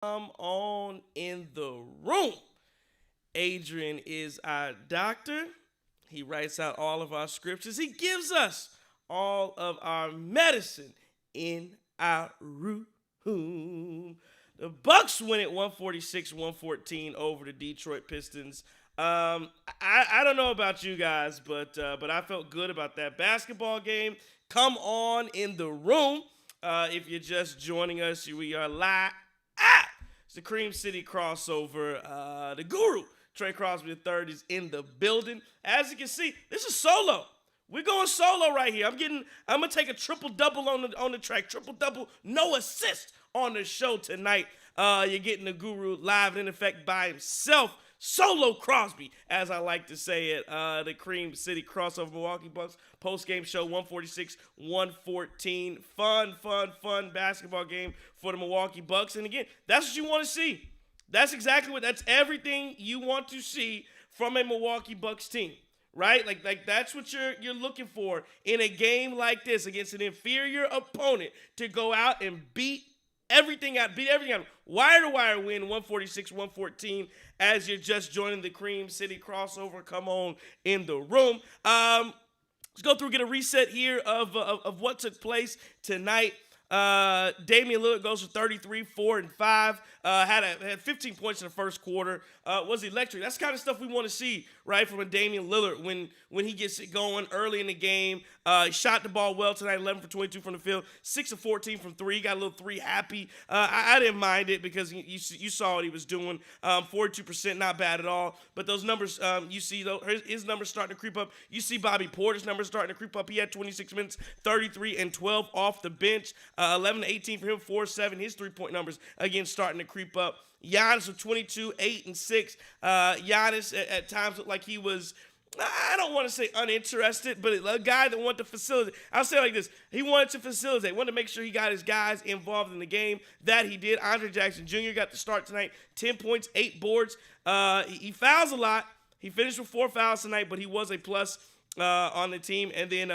Come on in the room. Adrian is our doctor. He writes out all of our scriptures. He gives us all of our medicine in our room. The Bucks win it 146-114 over the Detroit Pistons. I don't know about you guys, but I felt good about that basketball game. Come on in the room. If you're just joining us, we are live. It's the Cream City crossover. The Guru, Trey Crosby III, is in the building. As you can see, this is solo. We're going solo right here. I'm gonna take a triple double on the track. Triple double, no assist on the show tonight. You're getting the Guru live and in effect by himself. Solo Crosby, as I like to say it. The Cream City crossover Milwaukee Bucks post-game show 146-114. Fun basketball game for the Milwaukee Bucks. And again, that's what you want to see. That's everything you want to see from a Milwaukee Bucks team. Right? Like that's what you're looking for in a game like this against an inferior opponent, to go out and beat everything out. Wire to wire win 146-114 as you're just joining the Cream City crossover. Come on in the room. Let's go through, get a reset here of what took place tonight. Damian Lillard goes for 33, 4, and 5. Had 15 points in the first quarter. Was electric. That's the kind of stuff we want to see, right, from a Damian Lillard when he gets it going early in the game. He shot the ball well tonight, 11 for 22 from the field, 6 of 14 from 3. Got a little 3 happy. I didn't mind it because you saw what he was doing. 42%, not bad at all. But those numbers, you see his numbers starting to creep up. You see Bobby Porter's numbers starting to creep up. He had 26 minutes, 33 and 12 off the bench. 11 to 18 for him, 4-7. His three-point numbers, again, starting to creep up. Giannis with 22, 8, and 6. Giannis at times looked like he was, I don't want to say uninterested, but a guy that wanted to facilitate. I'll say it like this. He wanted to facilitate, wanted to make sure he got his guys involved in the game. That he did. Andre Jackson Jr. got the start tonight, 10 points, 8 boards. He fouls a lot. He finished with 4 fouls tonight, but he was a plus on the team. And then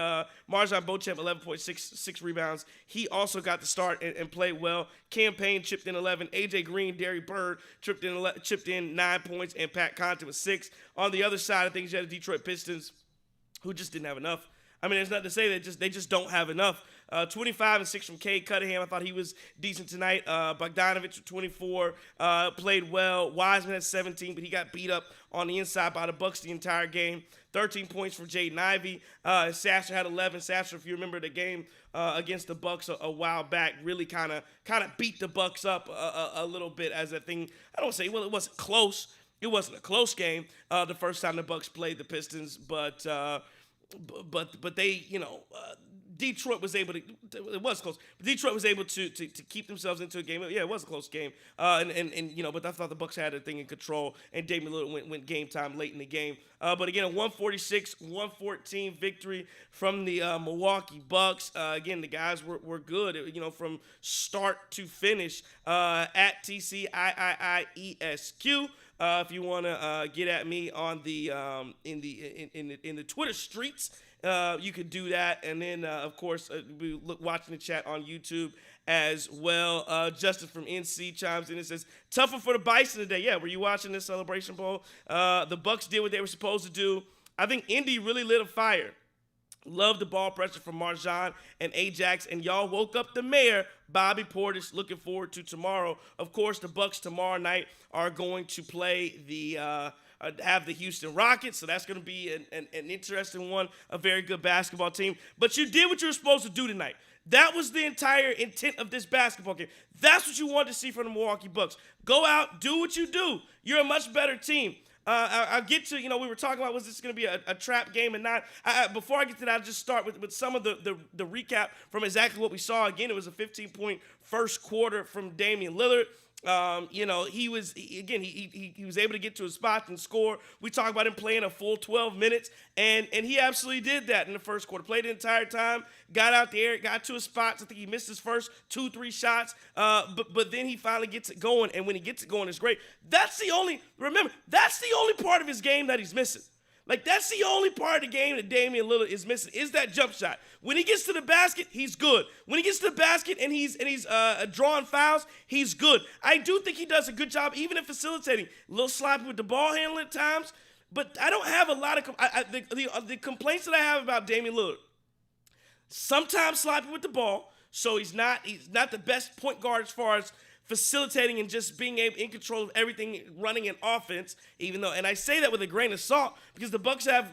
Marjan Beauchamp, 11.6 rebounds. He also got the start and played well. Campaign chipped in 11. AJ Green, Derry Bird chipped in 9 points, and Pat Connaughton with 6. On the other side of things, you had the Detroit Pistons, who just didn't have enough. I mean, there's nothing to say. They just don't have enough. 25 and 6 from Cade Cunningham. I thought he was decent tonight. Bogdanovich with 24, played well. Wiseman had 17, but he got beat up on the inside by the Bucks the entire game. 13 points from Jaden Ivey. Sasser had 11. Sasser, if you remember the game against the Bucks a while back, really kind of beat the Bucks up a little bit as a thing. I don't say, well, it wasn't close. It wasn't a close game the first time the Bucks played the Pistons, but they, Detroit was able to. It was close. But Detroit was able to keep themselves into a game. Yeah, it was a close game. But I thought the Bucks had the thing in control, and Damian Lillard went game time late in the game. But again, a 146-114 victory from the Milwaukee Bucks. Again, the guys were good. From start to finish at TCIIESQ. If you want to get at me on the in the Twitter streets. You could do that, and then of course we watching the chat on YouTube as well. Justin from NC chimes in and says, "Tougher for the Bison today." Yeah, were you watching this Celebration Bowl? The Bucks did what they were supposed to do. I think Indy really lit a fire. Love the ball pressure from Marjan and Ajax, and y'all woke up the mayor, Bobby Portis. Looking forward to tomorrow. Of course, the Bucks tomorrow night are going to play have the Houston Rockets, so that's going to be an interesting one, a very good basketball team. But you did what you were supposed to do tonight. That was the entire intent of this basketball game. That's what you wanted to see from the Milwaukee Bucks. Go out, do what you do. You're a much better team. I'll get to, we were talking about, was this going to be a trap game and not. Before I get to that, I'll just start with some of the recap from exactly what we saw. Again, it was a 15-point first quarter from Damian Lillard. He was able to get to his spot and score. We talked about him playing a full 12 minutes, and he absolutely did that in the first quarter. Played the entire time, got out there, got to his spots. I think he missed his first 2-3 shots, but then he finally gets it going, and when he gets it going, it's great. That's the only part of his game that he's missing. Like, that's the only part of the game that Damian Lillard is missing, is that jump shot. When he gets to the basket, he's good. When he gets to the basket and he's drawing fouls, he's good. I do think he does a good job, even in facilitating. A little sloppy with the ball handling at times, but I don't have a lot of the complaints that I have about Damian Lillard. Sometimes sloppy with the ball, so he's not the best point guard as far as facilitating and just being in control of everything running in offense, even though, and I say that with a grain of salt because the Bucks are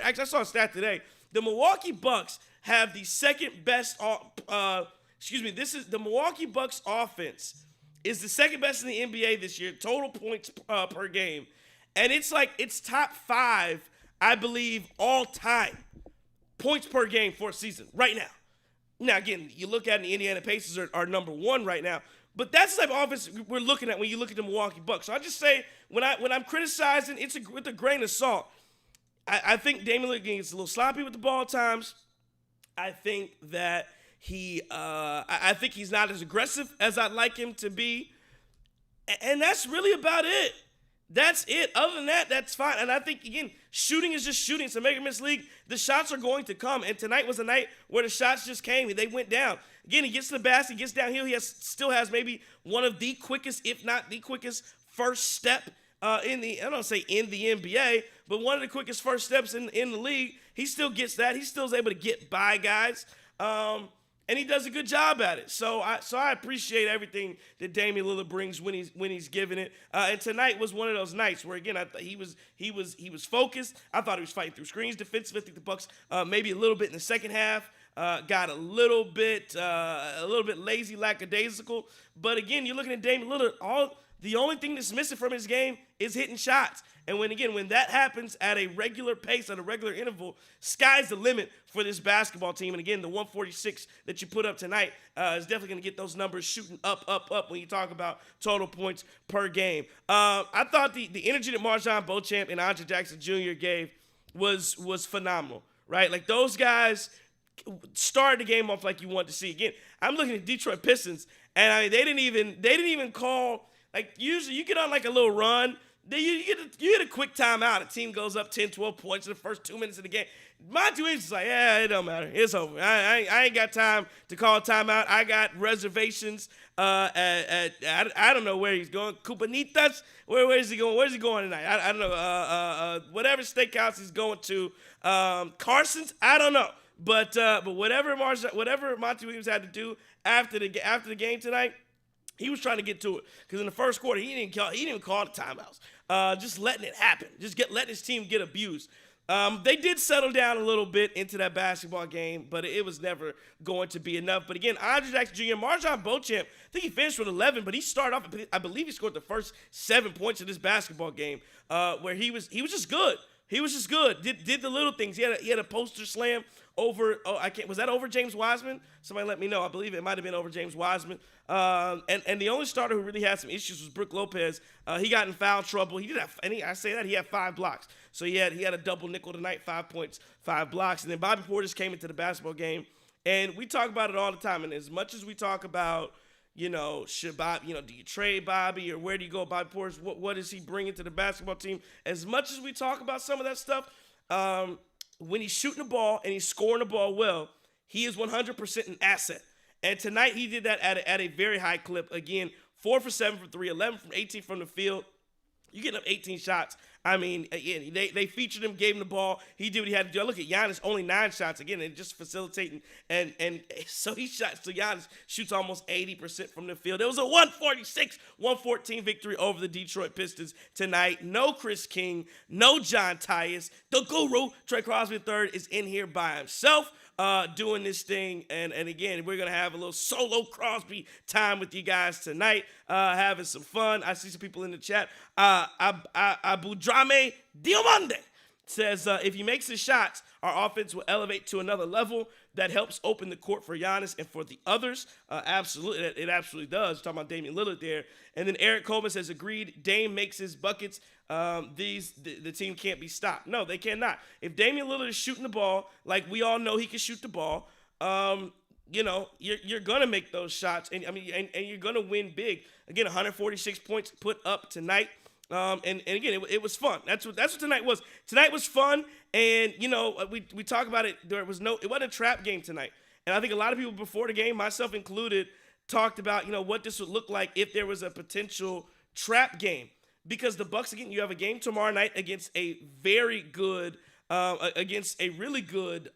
actually, I saw a stat today, the Milwaukee Bucks have the second best, the Milwaukee Bucks offense is the second best in the NBA this year, total points per game, and it's top 5, I believe, all time points per game for a season right now. Now, again, you look at the Indiana Pacers are number 1 right now, but that's the type of offense we're looking at when you look at the Milwaukee Bucks. So I just say, when I'm criticizing, it's with a grain of salt. I think Damian Lillard gets a little sloppy with the ball at times. I think that I think he's not as aggressive as I'd like him to be. And that's really about it. That's it. Other than that, that's fine. And I think, again, shooting is just shooting. It's a make-or-miss league. The shots are going to come. And tonight was a night where the shots just came and they went down. Again, he gets to the basket, he gets downhill. He still has maybe one of the quickest, if not the quickest, first step in the NBA, but one of the quickest first steps in the league. He still gets that. He still is able to get by guys. And he does a good job at it. So I appreciate everything that Damian Lillard brings when he's giving it. And tonight was one of those nights where, again, I thought he was focused. I thought he was fighting through screens defensively. I think the Bucks maybe a little bit in the second half got a little bit lazy, lackadaisical. But again, you're looking at Damian Lillard. The only thing that's missing from his game is hitting shots. And when that happens at a regular pace, at a regular interval, sky's the limit for this basketball team. And again, the 146 that you put up tonight is definitely going to get those numbers shooting up when you talk about total points per game. I thought the energy that Marjon Beauchamp and Andre Jackson Jr. gave was phenomenal, right? Like, those guys started the game off like you want to see. Again, I'm looking at Detroit Pistons, and I mean, they didn't even call, like, usually you get on like a little run. You get a quick timeout. A team goes up 10, 12 points in the first 2 minutes of the game. Monty Williams is like, yeah, it don't matter. It's over. I ain't got time to call a timeout. I got reservations I don't know where he's going. Cupanitas? Where is he going? Where's he going tonight? I don't know. Whatever steakhouse he's going to. Carson's? I don't know. But whatever Monty Williams had to do after the game tonight, he was trying to get to it, because in the first quarter he didn't even call the timeouts. Just letting it happen, letting his team get abused. They did settle down a little bit into that basketball game, but it was never going to be enough. But again, Andre Jackson Jr., Marjon Beauchamp, I think he finished with 11, but he started off, I believe he scored the first 7 points of this basketball game, where he was just good. He was just good. Did the little things. He had a poster slam over. Was that over James Wiseman? Somebody let me know. I believe it might have been over James Wiseman. And the only starter who really had some issues was Brook Lopez. He got in foul trouble. He had 5 blocks. So he had a double nickel tonight, 5 points, 5 blocks. And then Bobby Portis came into the basketball game, and we talk about it all the time. And as much as we talk about, do you trade Bobby, or where do you go, Bobby Portis? What does he bring into the basketball team? As much as we talk about some of that stuff, when he's shooting the ball and he's scoring the ball well, he is 100% an asset. And tonight he did that at a very high clip. Again, 4 for 7 from 3, 11 from 18 from the field. You get up 18 shots. I mean, again, they featured him, gave him the ball. He did what he had to do. I look at Giannis, only 9 shots. Again, and just facilitating. And so Giannis shoots almost 80% from the field. It was a 146-114 victory over the Detroit Pistons tonight. No Chris King, no John Tyus. The guru, Trey Crosby III, is in here by himself, doing this thing. And again, we're going to have a little solo Crosby time with you guys tonight, having some fun. I see some people in the chat. Abudrame Diomande says, if he makes his shots, our offense will elevate to another level. That helps open the court for Giannis and for the others. Absolutely, it absolutely does. Talking about Damian Lillard there. And then Eric Coleman says, agreed, Dame makes his buckets. The team can't be stopped. No, they cannot. If Damian Lillard is shooting the ball, like we all know he can shoot the ball, you're going to make those shots. And you're going to win big. Again, 146 points put up tonight. And again, it was fun. That's what tonight was. Tonight was fun, and we talk about it. It wasn't a trap game tonight, and I think a lot of people before the game, myself included, talked about what this would look like if there was a potential trap game, because the Bucks, again, you have a game tomorrow night against a very good, against a really good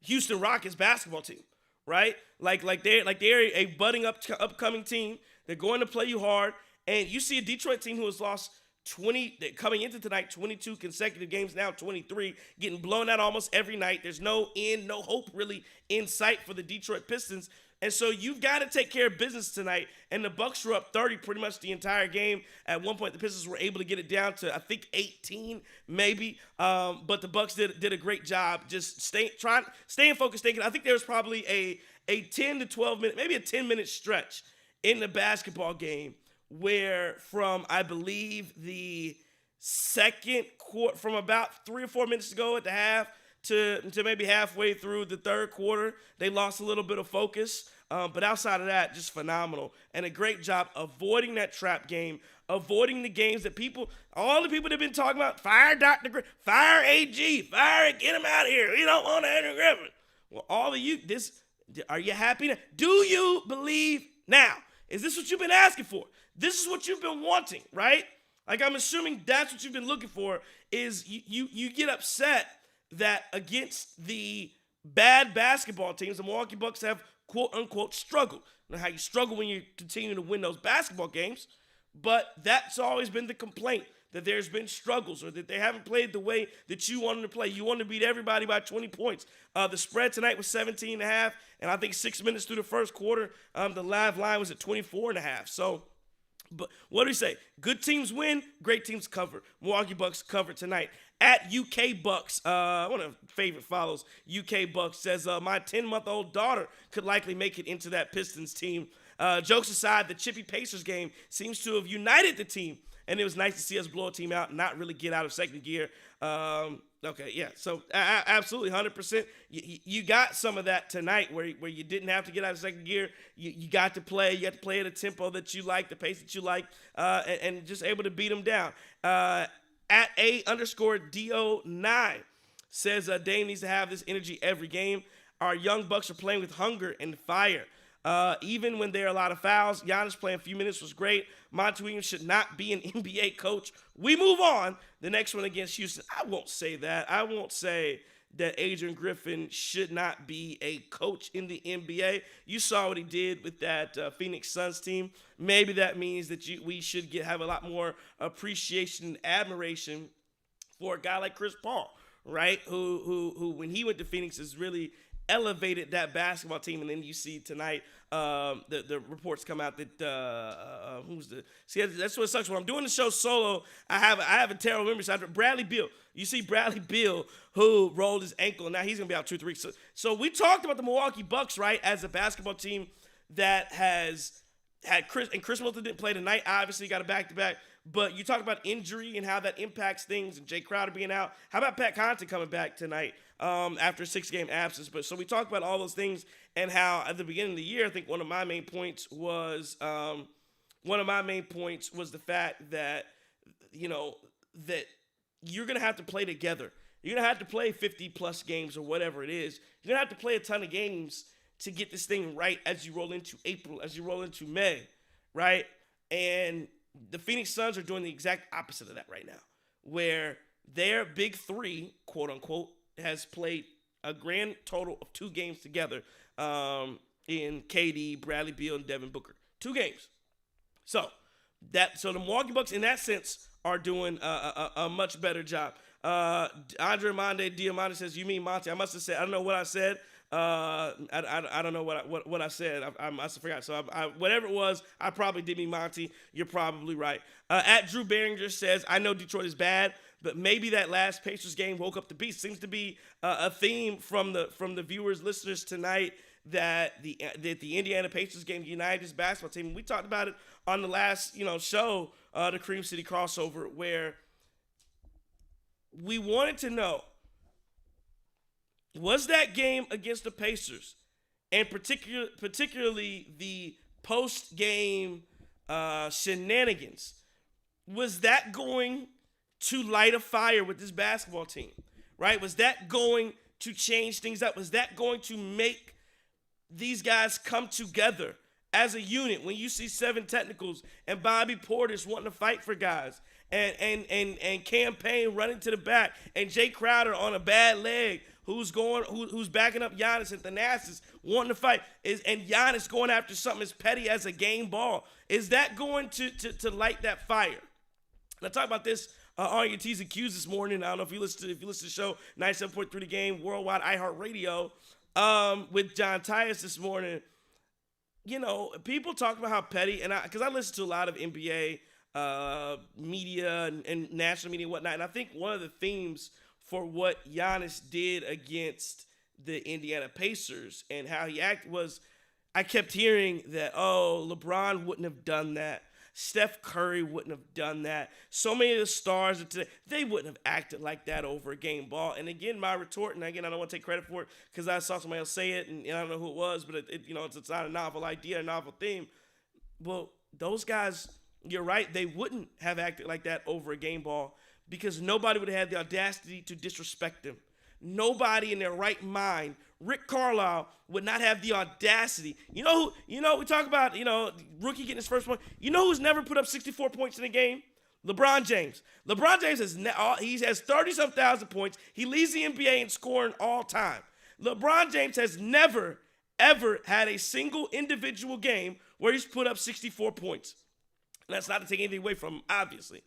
Houston Rockets basketball team, right? Like they're a budding upcoming team. They're going to play you hard, and you see a Detroit team who has lost 20 coming into tonight, 22 consecutive games, now 23, getting blown out almost every night. There's no end, no hope really in sight for the Detroit Pistons. And so you've got to take care of business tonight. And the Bucks were up 30 pretty much the entire game. At one point, the Pistons were able to get it down to, I think, 18 maybe. But the Bucks did a great job just staying focused, thinking. I think there was probably a 10 to 12 minute, maybe a 10-minute stretch in the basketball game where from, I believe, the second quarter, from about 3 or 4 minutes to go at the half to maybe halfway through the third quarter, they lost a little bit of focus. But outside of that, just phenomenal. And a great job avoiding that trap game, avoiding the games that all the people that have been talking about, fire Dr. Griffin, fire AG, fire it, get him out of here. We don't want Andrew Griffin. Well, all of you, are you happy now? Do you believe now? Is this what you've been asking for? This is what you've been wanting, right? Like, I'm assuming that's what you've been looking for, is you get upset that against the bad basketball teams, the Milwaukee Bucks have quote-unquote struggled. I don't know how you struggle when you continue to win those basketball games, but that's always been the complaint, that there's been struggles or that they haven't played the way that you want them to play. You want to beat everybody by 20 points. The spread tonight was 17.5, and I think 6 minutes through the first quarter, the live line was at 24.5. So, but what do we say? Good teams win, great teams cover. Milwaukee Bucks covered tonight. At UK Bucks, one of my favorite follows, UK Bucks says, my 10-month-old daughter could likely make it into that Pistons team. Jokes aside, the chippy Pacers game seems to have united the team, and it was nice to see us blow a team out and not really get out of second gear. Okay, yeah, so absolutely 100%. You got some of that tonight where you didn't have to get out of second gear. You got to play. You got to play at a tempo that you like, the pace that you like, and just able to beat them down. At @A_DO9 says Dame needs to have this energy every game. Our young Bucks are playing with hunger and fire. Even when there are a lot of fouls, Giannis playing a few minutes was great. Monty Williams should not be an NBA coach. We move on. The next one against Houston. I won't say that. I won't say that Adrian Griffin should not be a coach in the NBA. You saw what he did with that Phoenix Suns team. Maybe that means that we should have a lot more appreciation and admiration for a guy like Chris Paul, right? Who when he went to Phoenix has really elevated that basketball team. And then you see tonight the reports come out that that's what sucks. When I'm doing the show solo, I have a terrible memory. So Bradley Beal. You see Bradley Beal, who rolled his ankle, and now he's gonna be out 2 to 3 weeks. So we talked about the Milwaukee Bucks, right, as a basketball team that has had Chris Middleton didn't play tonight. Obviously, got a back-to-back. But you talk about injury and how that impacts things, and Jay Crowder being out. How about Pat Connaughton coming back tonight after a 6-game absence? But so we talked about all those things and how at the beginning of the year, I think one of my main points was the fact that that you're gonna have to play together. You're gonna have to play 50+ games or whatever it is. You're gonna have to play a ton of games to get this thing right as you roll into April, as you roll into May, right? And the Phoenix Suns are doing the exact opposite of that right now, where their big three, quote unquote, has played a grand total of 2 games together in KD, Bradley Beal, and Devin Booker. 2 games. So the Milwaukee Bucks, in that sense, are doing a much better job. Andre Diamante says, "You mean Monty?" I must have said, I don't know what I said. I don't know what I said. I must have forgot. So whatever it was, I probably did mean Monty. You're probably right. At Drew Behringer says, "I know Detroit is bad, but maybe that last Pacers game woke up the beast." Seems to be a theme from the viewers, listeners tonight, that the Indiana Pacers game united his basketball team. We talked about it on the last show, the Cream City crossover, where we wanted to know, was that game against the Pacers, and particularly the post-game shenanigans, was that going to light a fire with this basketball team, right? Was that going to change things up? Was that going to make these guys come together as a unit? When you see 7 technicals and Bobby Portis wanting to fight for guys, and Campaign running to the back, and Jay Crowder on a bad leg who's backing up Giannis and Thanasis wanting to fight, and Giannis going after something as petty as a game ball, is that going to light that fire? And I talk about this on your T's and Q's this morning. I don't know if you listen to the show, 97.3 The Game, Worldwide, iHeartRadio, with John Tyus this morning. You know, people talk about how petty, and because I listen to a lot of NBA media and national media and whatnot, and I think one of the themes for what Giannis did against the Indiana Pacers and how he acted was, I kept hearing that, LeBron wouldn't have done that. Steph Curry wouldn't have done that. So many of the stars of today, they wouldn't have acted like that over a game ball. And again, my retort, and again, I don't want to take credit for it because I saw somebody else say it, and I don't know who it was, but it's not a novel idea, a novel theme. Well, those guys, you're right, they wouldn't have acted like that over a game ball because nobody would have had the audacity to disrespect them. Nobody in their right mind, Rick Carlisle, would not have the audacity. We talk about, rookie getting his first point. You know who's never put up 64 points in a game? LeBron James. LeBron James has 30-some thousand points. He leads the NBA in scoring all time. LeBron James has never, ever had a single individual game where he's put up 64 points. And that's not to take anything away from him, obviously.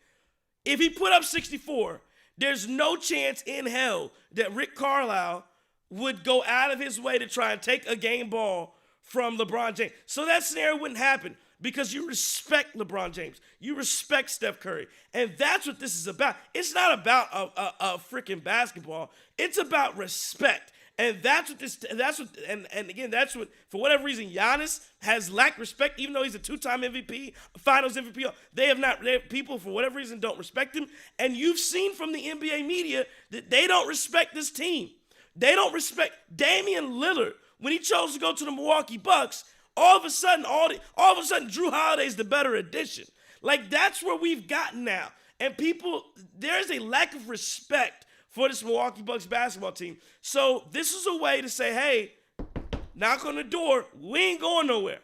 If he put up 64, there's no chance in hell that Rick Carlisle would go out of his way to try and take a game ball from LeBron James. So that scenario wouldn't happen because you respect LeBron James. You respect Steph Curry. And that's what this is about. It's not about a freaking basketball. It's about respect. And that's what, for whatever reason, Giannis has lacked respect, even though he's a 2-time MVP, Finals MVP. People, for whatever reason, don't respect him. And you've seen from the NBA media that they don't respect this team. They don't respect Damian Lillard. When he chose to go to the Milwaukee Bucks, all of a sudden, Drew Holiday's the better addition. Like, that's where we've gotten now. And there's a lack of respect for this Milwaukee Bucks basketball team. So this is a way to say, hey, knock on the door. We ain't going nowhere.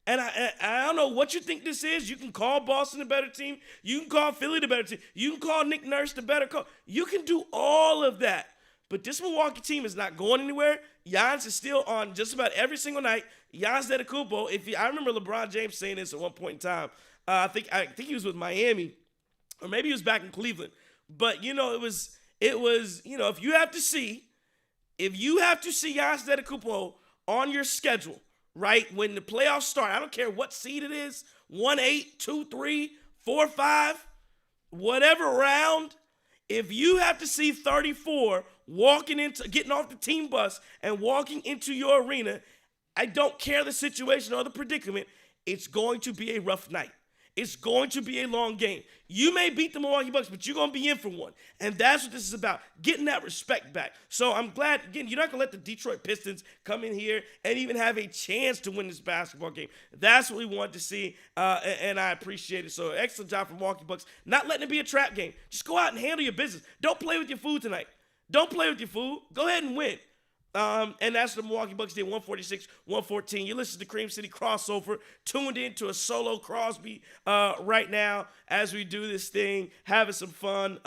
And I don't know what you think this is. You can call Boston the better team. You can call Philly the better team. You can call Nick Nurse the better coach. You can do all of that. But this Milwaukee team is not going anywhere. Giannis is still on just about every single night. Giannis Antetokounmpo. I remember LeBron James saying this at one point in time. I think he was with Miami, or maybe he was back in Cleveland. But it was if you have to see Giannis Antetokounmpo on your schedule, right, when the playoffs start, I don't care what seed it is, 1-8, 2-3, 4-5, whatever round, if you have to see 34 getting off the team bus and walking into your arena, I don't care the situation or the predicament, it's going to be a rough night. It's going to be a long game. You may beat the Milwaukee Bucks, but you're going to be in for one. And that's what this is about, getting that respect back. So I'm glad, again, you're not going to let the Detroit Pistons come in here and even have a chance to win this basketball game. That's what we want to see, and I appreciate it. So excellent job from Milwaukee Bucks, not letting it be a trap game. Just go out and handle your business. Don't play with your food tonight. Don't play with your food. Go ahead and win. And that's the Milwaukee Bucks did, 146-114. You listen to Cream City Crossover, tuned into a solo Crosby right now as we do this thing, having some fun.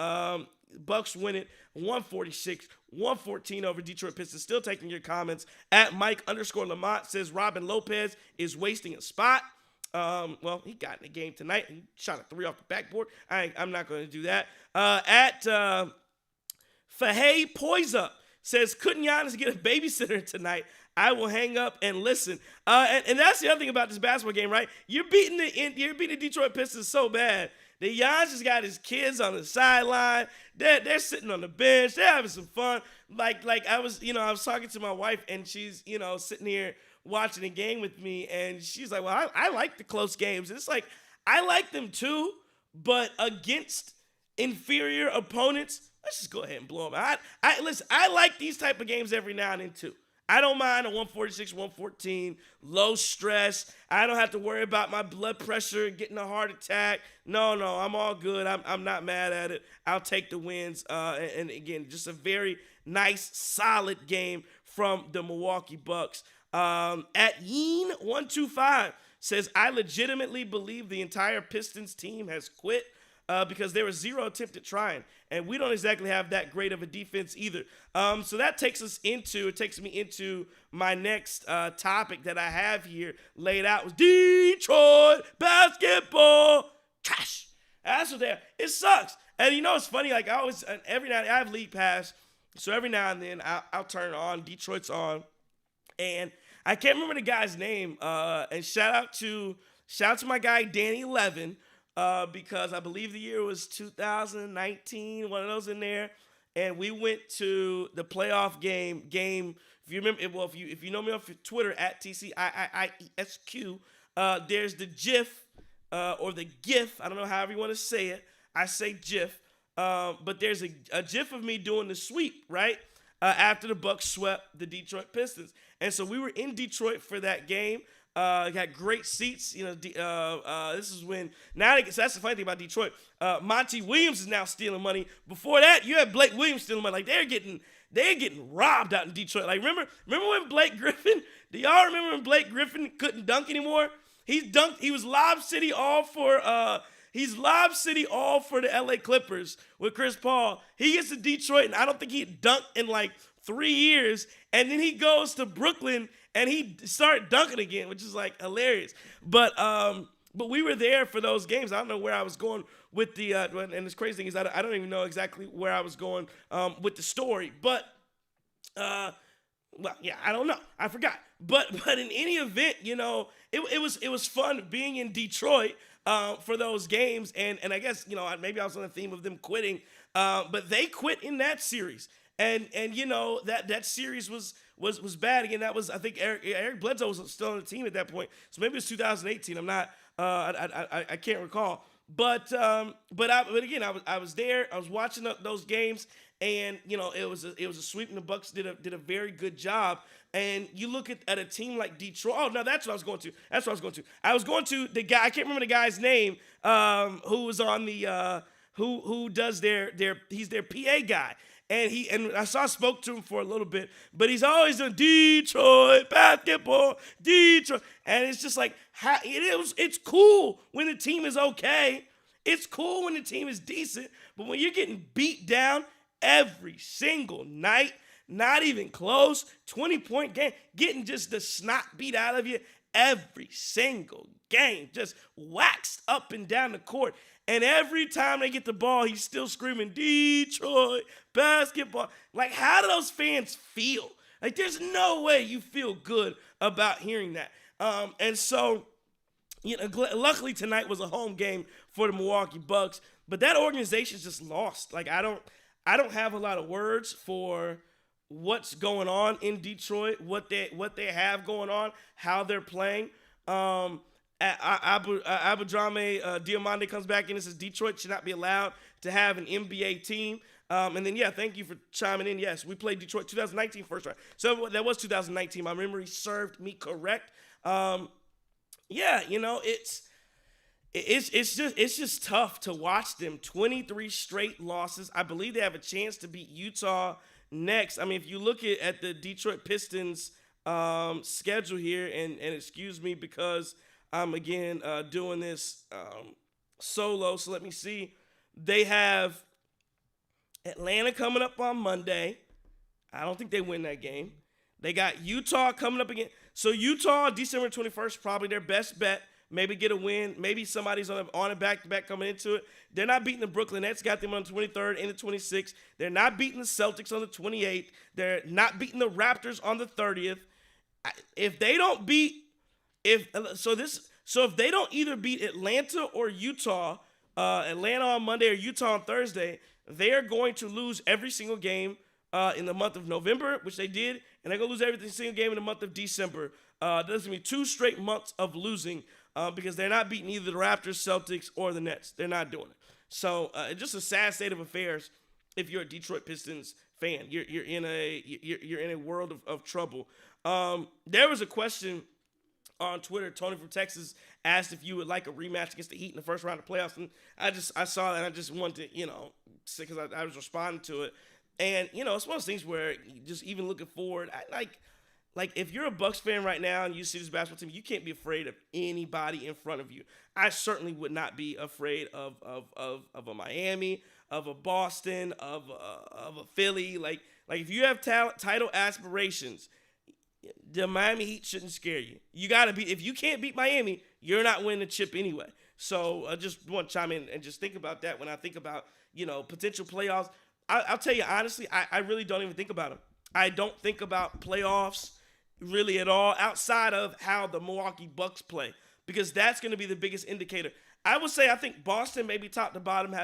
Bucks win it 146-114 over Detroit Pistons. Still taking your comments. At Mike_Lamont says Robin Lopez is wasting a spot. Well, he got in the game tonight. He shot a 3 off the backboard. I'm not going to do that. At Fahey Poisa says, couldn't Giannis get a babysitter tonight? I will hang up and listen. And that's the other thing about this basketball game, right? You're beating the Detroit Pistons so bad that Giannis just got his kids on the sideline. They're sitting on the bench. They're having some fun. Like I was talking to my wife, and she's, sitting here watching the game with me, and she's like, well, I like the close games. And it's like, I like them too, but against inferior opponents, let's just go ahead and blow them out. Listen, I like these type of games every now and then too. I don't mind a 146, 114, low stress. I don't have to worry about my blood pressure getting a heart attack. No, I'm all good. I'm not mad at it. I'll take the wins. And again, just a very nice, solid game from the Milwaukee Bucks. At Yeen125 says, I legitimately believe the entire Pistons team has quit because there was zero attempt at trying. And we don't exactly have that great of a defense either. So that takes me into my next topic that I have here laid out was Detroit basketball trash. That's what they are. It sucks. And it's funny, like I always, every night I have League Pass, so every now and then I'll turn it on, Detroit's on, and I can't remember the guy's name. And shout out to my guy Danny Levin, because I believe the year was 2019, one of those in there, and we went to the playoff game. If you remember, if you know me on Twitter at TCIIESQ, there's the GIF or the GIF. I don't know however you want to say it. I say GIF, but there's a GIF of me doing the sweep right after the Bucks swept the Detroit Pistons, and so we were in Detroit for that game. Got great seats. This is when so that's the funny thing about Detroit. Monty Williams is now stealing money. Before that, you had Blake Williams stealing money. Like they're getting robbed out in Detroit. Like remember when Blake Griffin? Do y'all remember when Blake Griffin couldn't dunk anymore? He was Lob City all for the LA Clippers with Chris Paul. He gets to Detroit, and I don't think he dunked in like 3 years. And then he goes to Brooklyn and he started dunking again, which is like hilarious. But we were there for those games. I don't know where I was going with the and this crazy thing is I don't even know exactly where I was going with the story. But I don't know. I forgot. But in any event, it was fun being in Detroit for those games. And I guess maybe I was on the theme of them quitting, but they quit in that series. And that series was bad. Again, that was, I think Eric Bledsoe was still on the team at that point. So maybe it was 2018. I'm not I can't recall. But again, I was there. I was watching those games, and it was a sweep, and the Bucks did a very good job. And you look at a team like Detroit. Oh no, that's what I was going to. I was going to the guy. I can't remember the guy's name. Who was on the who does he's their PA guy. And I spoke to him for a little bit, but he's always doing Detroit basketball, Detroit. And it's just like, it's cool when the team is okay. It's cool when the team is decent, but when you're getting beat down every single night, not even close, 20-point game, getting just the snot beat out of you every single game, just waxed up and down the court. And every time they get the ball, he's still screaming, Detroit basketball. Like, how do those fans feel? Like, there's no way you feel good about hearing that. And so, luckily tonight was a home game for the Milwaukee Bucks, but that organization's just lost. Like, I don't have a lot of words for what's going on in Detroit, what they have going on, how they're playing. Abudrame Diamande comes back in and says Detroit should not be allowed to have an NBA team. And then, thank you for chiming in. Yes, we played Detroit 2019 first round. So that was 2019. My memory served me correct. It's just tough to watch them. 23 straight losses. I believe they have a chance to beat Utah next. I mean, if you look at the Detroit Pistons schedule here, and excuse me because I'm again doing this solo. So let me see. They have Atlanta coming up on Monday. I don't think they win that game. They got Utah coming up again. So Utah, December 21st, probably their best bet. Maybe get a win. Maybe somebody's on a back-to-back coming into it. They're not beating the Brooklyn Nets. Got them on the 23rd and the 26th. They're not beating the Celtics on the 28th. They're not beating the Raptors on the 30th. If they don't either beat Atlanta or Utah, Atlanta on Monday or Utah on Thursday, they are going to lose every single game in the month of November, which they did, and they're going to lose every single game in the month of December. There's going to be 2 straight months of losing because they're not beating either the Raptors, Celtics, or the Nets. They're not doing it. So just a sad state of affairs if you're a Detroit Pistons fan. You're in a world of trouble. There was a question on Twitter. Tony from Texas asked if you would like a rematch against the Heat in the first round of playoffs, and I saw that and I just wanted to, because I was responding to it, and it's one of those things where just even looking forward, like if you're a Bucks fan right now and you see this basketball team, you can't be afraid of anybody in front of you. I certainly would not be afraid of a Miami, of a Boston, of a Philly. Like if you have title aspirations, the Miami Heat shouldn't scare you. You got to be. If you can't beat Miami, you're not winning the chip anyway. So I just want to chime in and just think about that when I think about potential playoffs. I'll tell you honestly, I really don't even think about them. I don't think about playoffs really at all outside of how the Milwaukee Bucks play, because that's going to be the biggest indicator. I would say I think Boston maybe top to bottom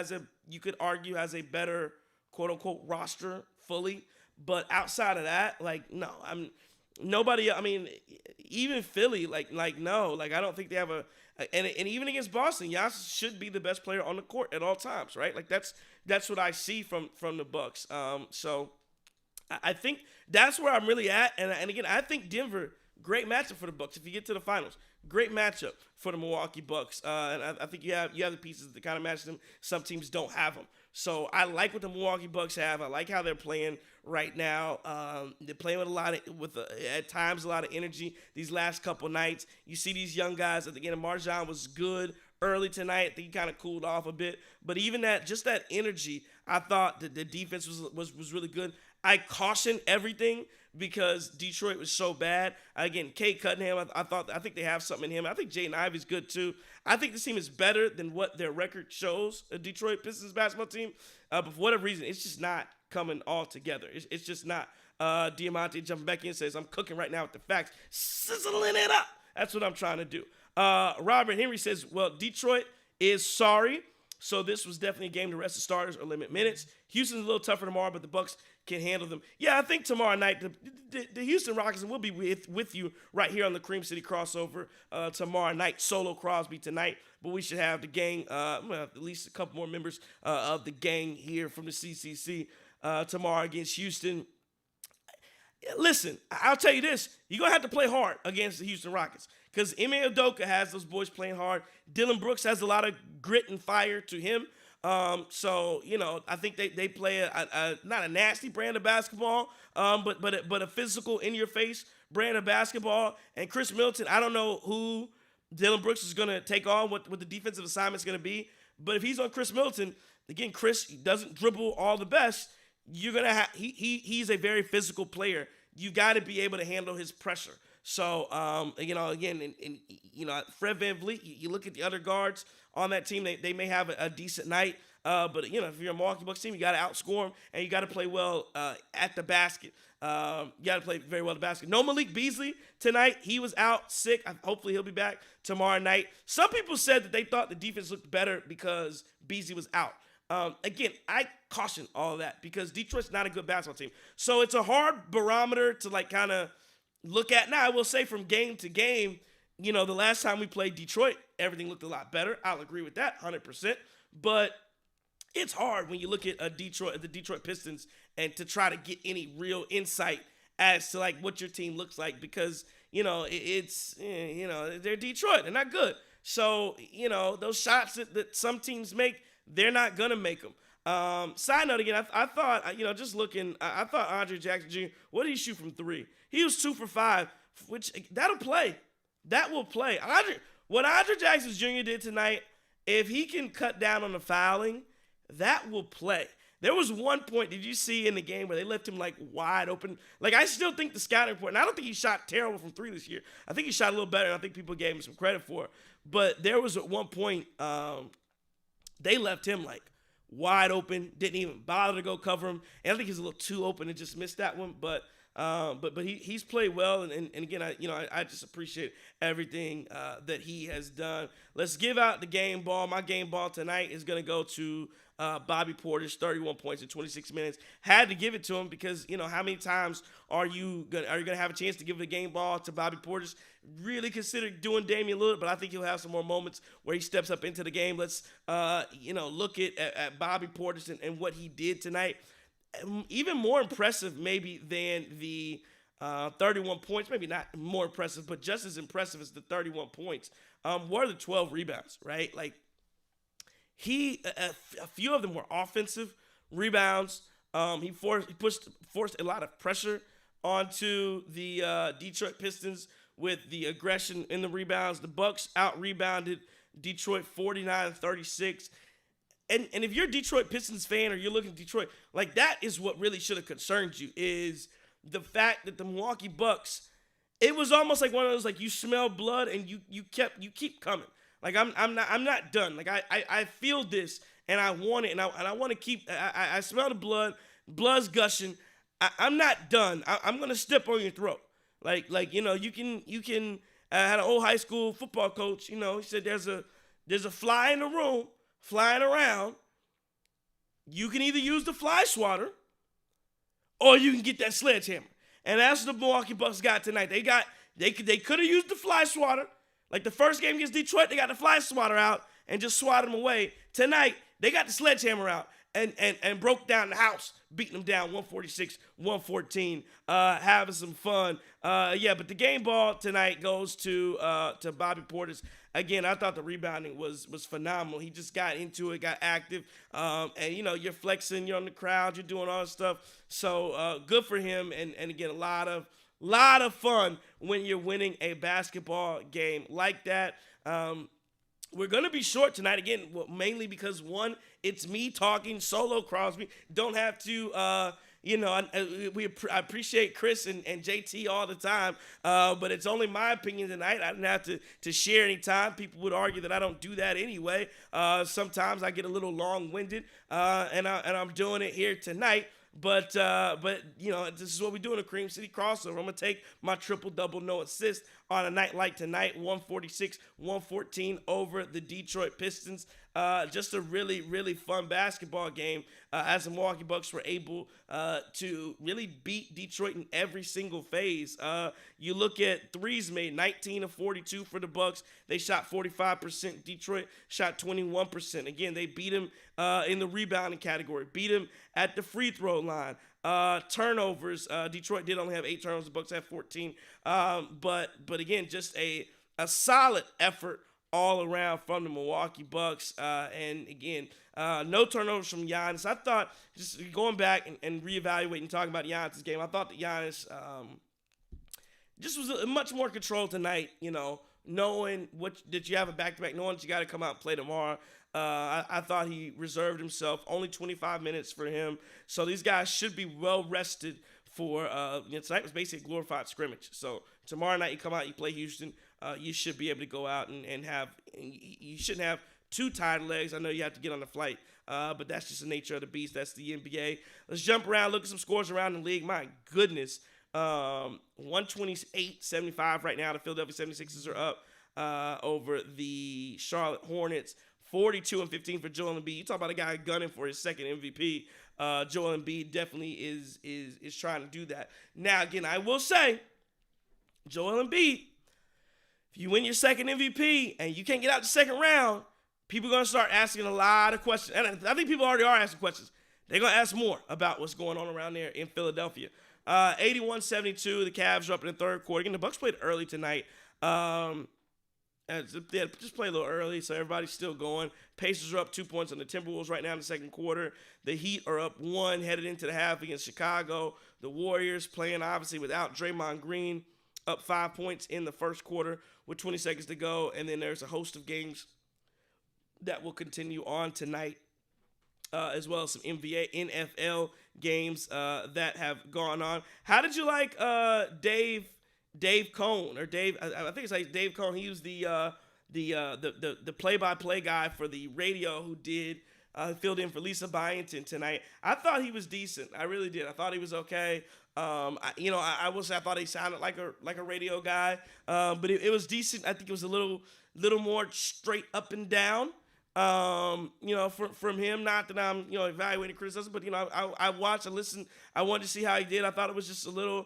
you could argue has a better quote unquote roster fully, but outside of that, no, nobody. I mean, even Philly, no, I don't think they have and even against Boston, Giannis should be the best player on the court at all times, right? That's what I see from the Bucks. So I think that's where I'm really at. And again, I think Denver, great matchup for the Bucks. If you get to the finals, great matchup for the Milwaukee Bucks. And I think you have the pieces that kind of match them. Some teams don't have them. So I like what the Milwaukee Bucks have. I like how they're playing right now. They're playing with at times a lot of energy these last couple nights. You see these young guys. Again, Marjan was good early tonight. I think he kind of cooled off a bit. But even that energy, I thought that the defense was really good. I caution everything because Detroit was so bad. Again, Cade Cunningham, I think they have something in him. I think Jaden Ivey's good too. I think this team is better than what their record shows, a Detroit Pistons basketball team. But for whatever reason, it's just not coming all together. It's just not. Diamante jumping back in says, I'm cooking right now with the facts. Sizzling it up. That's what I'm trying to do. Robert Henry says, well, Detroit is sorry. So this was definitely a game to rest the starters or limit minutes. Houston's a little tougher tomorrow, but the Bucks can handle them. Yeah, I think tomorrow night the Houston Rockets will be with you right here on the Cream City crossover tomorrow night. Solo Crosby tonight, but we should have the gang, at least a couple more members of the gang here from the CCC tomorrow against Houston. Listen, I'll tell you this. You're going to have to play hard against the Houston Rockets because Ime Udoka has those boys playing hard. Dylan Brooks has a lot of grit and fire to him. So, I think they play not a nasty brand of basketball, but a physical, in-your-face brand of basketball. And Chris Middleton, I don't know who Dylan Brooks is going to take on, what the defensive assignment's going to be. But if he's on Chris Middleton, again, Chris doesn't dribble all the best. You're gonna have he's a very physical player. You got to be able to handle his pressure. So again, Fred VanVleet. You look at the other guards on that team. They may have a decent night, but if you're a Milwaukee Bucks team, you got to outscore them and you got to play well at the basket. You got to play very well at the basket. No Malik Beasley tonight. He was out sick. Hopefully he'll be back tomorrow night. Some people said that they thought the defense looked better because Beasley was out. Again, I caution all of that because Detroit's not a good basketball team. So it's a hard barometer to kind of look at. Now, I will say from game to game, the last time we played Detroit, everything looked a lot better. I'll agree with that 100%. But it's hard when you look at the Detroit Pistons and to try to get any real insight as to what your team looks like because, they're Detroit. They're not good. So, those shots that some teams make, they're not going to make them. Side note again, I thought, just looking, I thought Andre Jackson Jr., what did he shoot from three? He was 2 for 5, which that'll play. That will play. What Andre Jackson Jr. did tonight, if he can cut down on the fouling, that will play. There was one point, did you see in the game where they left him wide open? I still think the scouting report, and I don't think he shot terrible from 3 this year. I think he shot a little better, and I think people gave him some credit for it. But there was at one point, they left him wide open, didn't even bother to go cover him. And I think he's a little too open and just missed that one. But he's played well. And again, I just appreciate everything that he has done. Let's give out the game ball. My game ball tonight is going to go to Bobby Portis, 31 points in 26 minutes. Had to give it to him because, how many times are you going to have a chance to give the game ball to Bobby Portis? Really consider doing Damian Lillard, but I think he'll have some more moments where he steps up into the game. Let's, look at Bobby Portis and what he did tonight. even more impressive maybe than the 31 points, maybe not more impressive, but just as impressive as the 31 points, were the 12 rebounds, right? Like, a few of them were offensive rebounds. He forced a lot of pressure onto the Detroit Pistons with the aggression in the rebounds. The Bucks out rebounded Detroit 49-36. And if you're a Detroit Pistons fan or you're looking at Detroit, like, that is what really should have concerned you, is the fact that the Milwaukee Bucks, it was almost like one of those, like, you smell blood and you keep coming. Like, I'm not done. Like, I feel this and I want it, and I want to keep. I smell the blood. Blood's gushing. I'm not done. I'm gonna step on your throat. Like you can. I had an old high school football coach. He said there's a fly in the room flying around. You can either use the fly swatter, or you can get that sledgehammer. And that's what the Milwaukee Bucks got tonight. They could have used the fly swatter. Like the first game against Detroit, they got the fly swatter out and just swatted them away. Tonight, they got the sledgehammer out and broke down the house, beating them down 146-114, having some fun. But the game ball tonight goes to Bobby Portis. Again, I thought the rebounding was phenomenal. He just got into it, got active, and you're flexing, you're on the crowd, you're doing all this stuff. So good for him, and again, a lot of fun when you're winning a basketball game like that. We're going to be short tonight, again, mainly because, one, it's me talking solo Crosby. Don't have to, I appreciate Chris and JT all the time, but it's only my opinion tonight. I didn't have to share any time. People would argue that I don't do that anyway. Sometimes I get a little long-winded, and I'm doing it here tonight. But this is what we do in a Cream City crossover. I'm going to take my triple-double, no assist on a night like tonight, 146-114 over the Detroit Pistons. Just a really, really fun basketball game as the Milwaukee Bucks were able to really beat Detroit in every single phase. You look at threes made, 19 of 42 for the Bucks. They shot 45%. Detroit shot 21%. Again, they beat them in the rebounding category, beat them at the free throw line. Turnovers, Detroit did only have 8 turnovers. The Bucks had 14. But again, just a solid effort all around from the Milwaukee Bucks. And again, no turnovers from Giannis. I thought, just going back and reevaluating and talking about Giannis' game, I thought that Giannis just was much more controlled tonight, knowing that you have a back-to-back, knowing that you got to come out and play tomorrow. I thought he reserved himself, only 25 minutes for him. So these guys should be well rested for tonight was basically a glorified scrimmage. So tomorrow night you come out, you play Houston, you should be able to go out and you shouldn't have too tired legs. I know you have to get on the flight, but that's just the nature of the beast. That's the NBA. Let's jump around, look at some scores around the league. My goodness, 128-75 right now. The Philadelphia 76ers are up over the Charlotte Hornets. 42-15 for Joel Embiid. You talk about a guy gunning for his second MVP. Joel Embiid definitely is trying to do that. Now, again, I will say, Joel Embiid, if you win your second MVP and you can't get out the second round, people are going to start asking a lot of questions. And I think people already are asking questions. They're going to ask more about what's going on around there in Philadelphia. 81-72, the Cavs are up in the third quarter. Again, the Bucks played early tonight. Just play a little early, so everybody's still going. Pacers are up 2 points on the Timberwolves right now in the second quarter. The Heat are up 1 headed into the half against Chicago. The Warriors playing, obviously, without Draymond Green, up 5 points in the first quarter with 20 seconds to go. And then there's a host of games that will continue on tonight, as well as some NFL games that have gone on. How did you like Dave Cohn, or Dave? I think it's like Dave Cohn. He was the play-by-play guy for the radio who did filled in for Lisa Byington tonight. I thought he was decent. I really did. I thought he was okay. I will say I thought he sounded like a radio guy, but it was decent. I think it was a little more straight up and down. From him. Not that I'm evaluating criticism, but I watched, I listened. I wanted to see how he did. I thought it was just a little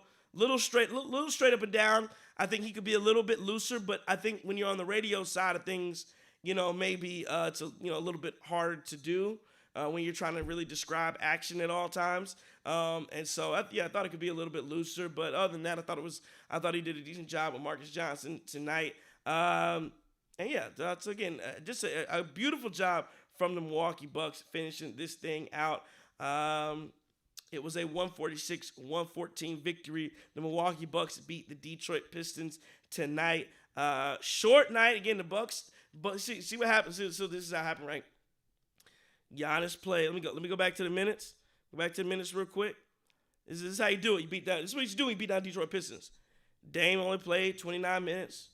straight up and down. I think he could be a little bit looser, but I think when you're on the radio side of things, maybe it's a little bit hard to do. when you're trying to really describe action at all times. And so I thought it could be a little bit looser, but other than that, I thought he did a decent job with Marcus Johnson tonight. And yeah, that's again just a beautiful job from the Milwaukee Bucks finishing this thing out. It was a 146-114 victory. The Milwaukee Bucks beat the Detroit Pistons tonight. Short night again. The Bucks, but see what happens. So this is how it happened, right? Giannis played. Let me go back to the minutes. Go back to the minutes real quick. This is how you do it. You beat down. This is what you do. You beat down Detroit Pistons. Dame only played 29 minutes.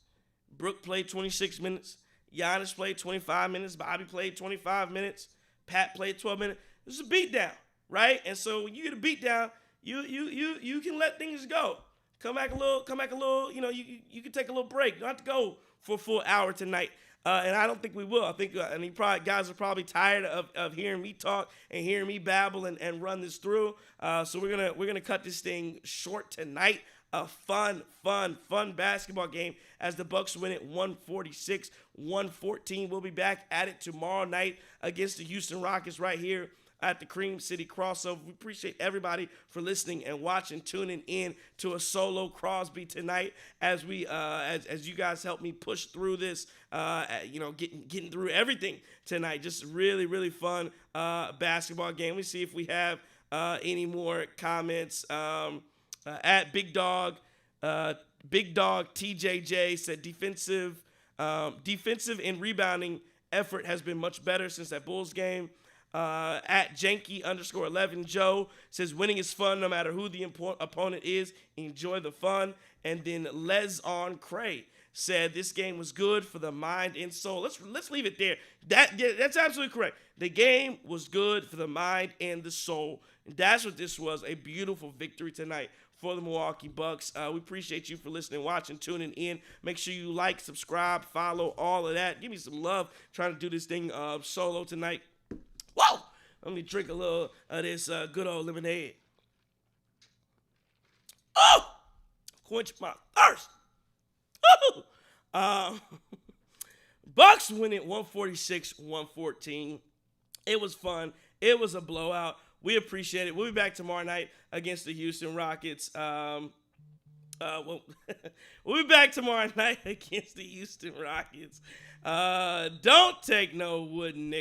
Brook played 26 minutes. Giannis played 25 minutes. Bobby played 25 minutes. Pat played 12 minutes. This is a beatdown, right? And so when you get a beatdown, you can let things go. Come back a little. You know, you can take a little break. You don't have to go for a full hour tonight. And I don't think we will. I think guys are probably tired of hearing me talk and hearing me babble and run this through. So we're gonna cut this thing short tonight. A fun basketball game as the Bucks win it 146-114. We'll be back at it tomorrow night against the Houston Rockets right here at the Cream City Crossover. We appreciate everybody for listening and watching, tuning in to a solo Crosby tonight as we as you guys help me push through this, getting through everything tonight. Just really fun basketball game. We see if we have any more comments. At Big Dog TJJ said defensive and rebounding effort has been much better since that Bulls game. At Janky_11 Joe says winning is fun no matter who the opponent is. Enjoy the fun. And then Les on Cray said this game was good for the mind and soul. Let's leave it there. That's absolutely correct. The game was good for the mind and the soul. And that's what this was, a beautiful victory tonight for the Milwaukee Bucks. We appreciate you for listening, watching, tuning in. Make sure you like, subscribe, follow, all of that. Give me some love trying to do this thing solo tonight. Whoa! Let me drink a little of this good old lemonade. Oh! Quench my thirst. Oh! Bucks win it 146-114. It was fun. It was a blowout. We appreciate it. We'll be back tomorrow night against the Houston Rockets. We'll be back tomorrow night against the Houston Rockets. Don't take no wooden nickel.